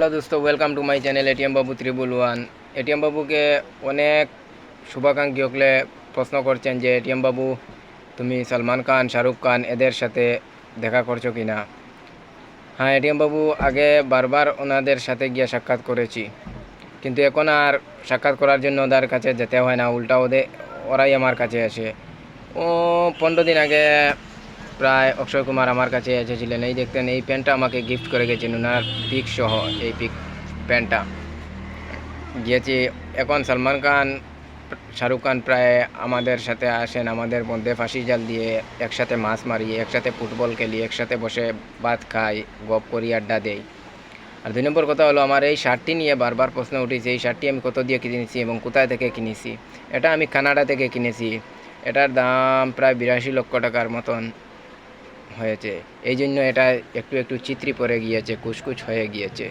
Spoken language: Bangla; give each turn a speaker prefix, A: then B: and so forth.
A: हेलो दोस्तों, welcome to my channel ATM Babu 311। ATM বাবুকে অনেক শুভাকাঙ্ক্ষী হলে প্রশ্ন করছেন যে এটিএম বাবু তুমি সলমান খান, শাহরুখ খান এদের সাথে দেখা করছো কিনা। হ্যাঁ, এটিএম বাবু আগে বারবার ওনাদের সাথে গিয়ে সাক্ষাৎ করেছি, কিন্তু এখন আর সাক্ষাৎ করার জন্য ওদের কাছে যেতে হয় না, উল্টা ওরাই আমার কাছে আসে। ও 15 দিন আগে প্রায় অক্ষয় কুমার আমার কাছে এসেছিলেন। এই দেখতেন, এই প্যান্টটা আমাকে গিফট করে গেছেন, ওনার পিক সহ এই পিক প্যান্টটা গিয়েছি। এখন সলমান খান, শাহরুখ খান প্রায় আমাদের সাথে আসেন, আমাদের মধ্যে ফাঁসি জাল দিয়ে একসাথে মাছ মারি, একসাথে ফুটবল খেলি, একসাথে বসে ভাত খাই, গপ করি, আড্ডা দেই। আর 2 নম্বর কথা হলো, আমার এই শার্টটি নিয়ে বারবার প্রশ্ন উঠেছে, এই শার্টটি আমি কত দিয়ে কিনেছি এবং কোথায় থেকে কিনেছি। এটা আমি কানাডা থেকে কিনেছি। এটার দাম প্রায় 82 লক্ষ টাকার মতন হয়েছে। এই জন্য এটা একটু একটু চিত্রি পড়ে গিয়েছে, কুচকুচ হয়ে গিয়েছে।